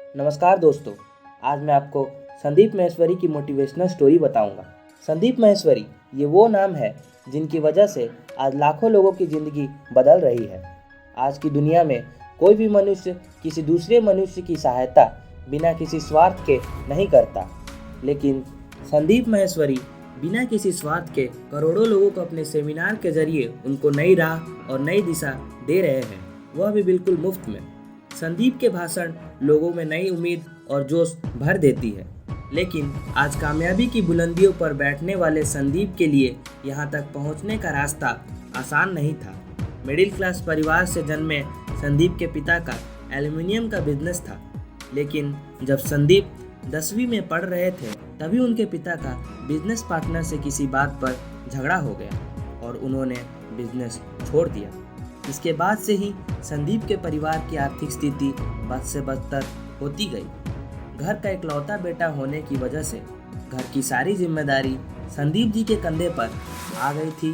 नमस्कार दोस्तों। आज मैं आपको संदीप माहेश्वरी की मोटिवेशनल स्टोरी बताऊंगा। संदीप माहेश्वरी ये वो नाम है जिनकी वजह से आज लाखों लोगों की ज़िंदगी बदल रही है। आज की दुनिया में कोई भी मनुष्य किसी दूसरे मनुष्य की सहायता बिना किसी स्वार्थ के नहीं करता, लेकिन संदीप माहेश्वरी बिना किसी स्वार्थ के करोड़ों लोगों को अपने सेमिनार के जरिए उनको नई राह और नई दिशा दे रहे हैं, वह भी बिल्कुल मुफ्त में। संदीप के भाषण लोगों में नई उम्मीद और जोश भर देती है, लेकिन आज कामयाबी की बुलंदियों पर बैठने वाले संदीप के लिए यहाँ तक पहुँचने का रास्ता आसान नहीं था। मिडिल क्लास परिवार से जन्मे संदीप के पिता का एल्युमिनियम का बिजनेस था, लेकिन जब संदीप 10वीं में पढ़ रहे थे तभी उनके पिता का बिजनेस पार्टनर से किसी बात पर झगड़ा हो गया और उन्होंने बिजनेस छोड़ दिया। इसके बाद से ही संदीप के परिवार की आर्थिक स्थिति बद से बदतर होती गई। घर का इकलौता बेटा होने की वजह से घर की सारी जिम्मेदारी संदीप जी के कंधे पर आ गई थी।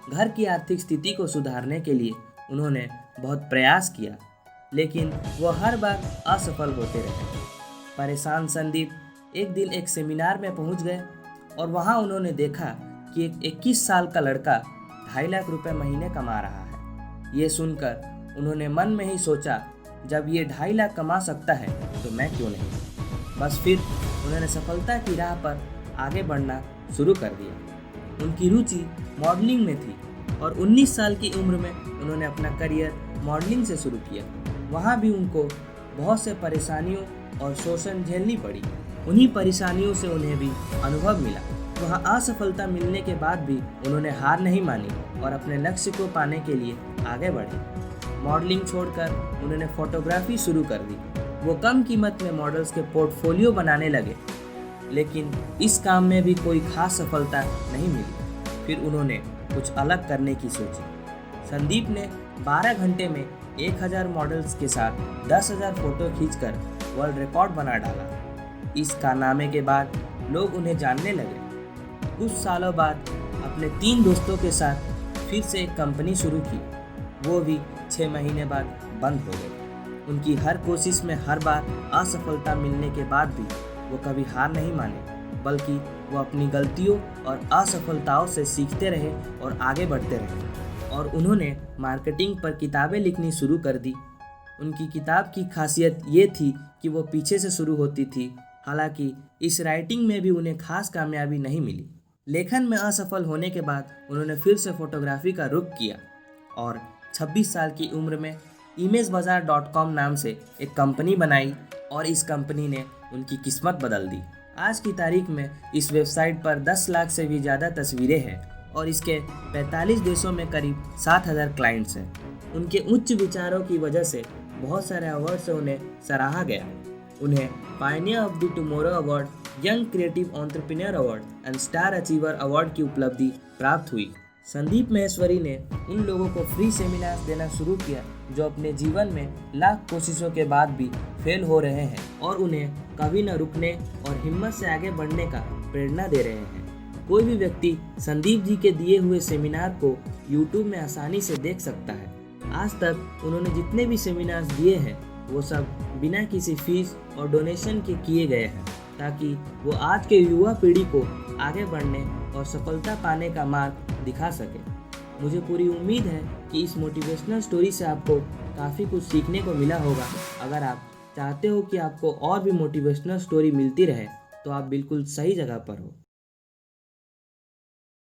घर की आर्थिक स्थिति को सुधारने के लिए उन्होंने बहुत प्रयास किया, लेकिन वह हर बार असफल होते रहे। परेशान संदीप एक दिन एक सेमिनार में पहुंच गए और वहां उन्होंने देखा कि एक 21 साल का लड़का 2.5 लाख रुपए महीने कमा रहा है। ये सुनकर उन्होंने मन में ही सोचा, जब ये 2.5 लाख कमा सकता है तो मैं क्यों नहीं। बस फिर उन्होंने सफलता की राह पर आगे बढ़ना शुरू कर दिया। उनकी रुचि मॉडलिंग में थी और 19 साल की उम्र में उन्होंने अपना करियर मॉडलिंग से शुरू किया। वहाँ भी उनको बहुत से परेशानियों और शोषण झेलनी पड़ी। उन्हीं परेशानियों से उन्हें भी अनुभव मिला। वहाँ असफलता मिलने के बाद भी उन्होंने हार नहीं मानी और अपने लक्ष्य को पाने के लिए आगे बढ़े। मॉडलिंग छोड़कर उन्होंने फोटोग्राफी शुरू कर दी। वो कम कीमत में मॉडल्स के पोर्टफोलियो बनाने लगे, लेकिन इस काम में भी कोई खास सफलता नहीं मिली। फिर उन्होंने कुछ अलग करने की सोची। संदीप ने 12 घंटे में 1000 मॉडल्स के साथ 10,000 फोटो खींचकर वर्ल्ड रिकॉर्ड बना डाला। इस कारनामे के बाद लोग उन्हें जानने लगे। कुछ सालों बाद अपने 3 दोस्तों के साथ फिर से एक कंपनी शुरू की। वो भी 6 महीने बाद बंद हो गई। उनकी हर कोशिश में हर बार असफलता मिलने के बाद भी वो कभी हार नहीं माने, बल्कि वो अपनी गलतियों और असफलताओं से सीखते रहे और आगे बढ़ते रहे। और उन्होंने मार्केटिंग पर किताबें लिखनी शुरू कर दी। उनकी किताब की खासियत ये थी कि वो पीछे से शुरू होती थी। हालांकि इस राइटिंग में भी उन्हें खास कामयाबी नहीं मिली। लेखन में असफल होने के बाद उन्होंने फिर से फोटोग्राफी का रुख किया और 26 साल की उम्र में imagebazaar.com नाम से एक कंपनी बनाई और इस कंपनी ने उनकी किस्मत बदल दी। आज की तारीख में इस वेबसाइट पर 10 लाख से भी ज़्यादा तस्वीरें हैं और इसके 45 देशों में करीब 7,000 क्लाइंट्स हैं। उनके उच्च विचारों की वजह से बहुत सारे अवार्ड से उन्हें सराहा गया। उन्हें Pioneer of the tomorrow award, young creative entrepreneur award and star achiever award की उपलब्धि प्राप्त हुई। संदीप माहेश्वरी ने उन लोगों को फ्री सेमिनार्स देना शुरू किया जो अपने जीवन में लाख कोशिशों के बाद भी फेल हो रहे हैं और उन्हें कभी न रुकने और हिम्मत से आगे बढ़ने का प्रेरणा दे रहे हैं। कोई भी व्यक्ति संदीप जी के दिए हुए सेमिनार को यूट्यूब में आसानी से देख सकता है। आज तक उन्होंने जितने भी सेमिनार्स दिए हैं वो सब बिना किसी फीस और डोनेशन के किए गए हैं, ताकि वो आज के युवा पीढ़ी को आगे बढ़ने और सफलता पाने का मार्ग दिखा सके। मुझे पूरी उम्मीद है कि इस मोटिवेशनल स्टोरी से आपको काफ़ी कुछ सीखने को मिला होगा। अगर आप चाहते हो कि आपको और भी मोटिवेशनल स्टोरी मिलती रहे तो आप बिल्कुल सही जगह पर हो।